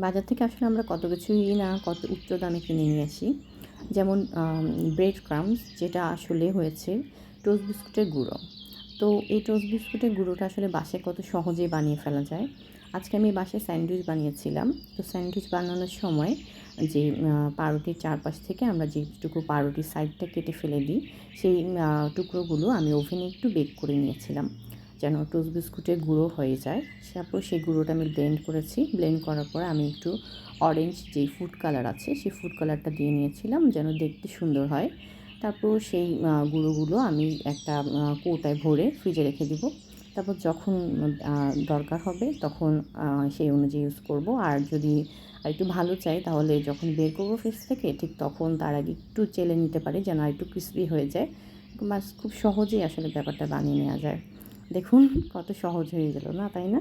বাজার থেকে আসলে আমরা কত কিছুই না কত উচ্চ দামে কিনে নিয়ে আসি। যেমন ব্রেড ক্রাম্বস, যেটা আসলে হয়েছে টোস্ট বিস্কুটের গুঁড়ো। তো এই টোস্ট বিস্কুটের গুঁড়োটা আসলে বাসায় কত সহজেই বানিয়ে ফেলা যায়। আজকে আমি বাসায় স্যান্ডউইচ বানিয়েছিলাম। তো স্যান্ডউইচ বানানোর সময় যে পাউরুটির চারপাশ থেকে আমরা যেটুকু পাউরুটির সাইডটা কেটে ফেলে দিই, সেই টুকরোগুলো আমি ওভেনে একটু বেক করে নিয়েছিলাম, যেন টোস্ট বিস্কুটের গুঁড়ো হয়ে যায়। তারপর সেই গুঁড়োটা আমি ব্লেন্ড করেছি। ব্লেন্ড করার পর আমি একটু অরেঞ্জ যেই ফুড কালার আছে, সেই ফুড কালারটা দিয়ে নিয়েছিলাম যেন দেখতে সুন্দর হয়। তারপর সেই গুঁড়োগুলো আমি একটা কৌটায় ভরে ফ্রিজে রেখে দিব। তারপর যখন দরকার হবে তখন সেই অনুযায়ী ইউজ করব। আর যদি আরেকটু ভালো চাই তাহলে যখন বের করব ফ্রিজ থেকে, ঠিক তখন তার আগে একটু চেলে নিতে পারি যেন আরেকটু ক্রিসপি হয়ে যায়। বাস, খুব সহজেই আসলে ব্যাপারটা বানিয়ে নেওয়া যায়। দেখুন কত সহজ হয়ে গেল না, তাই না?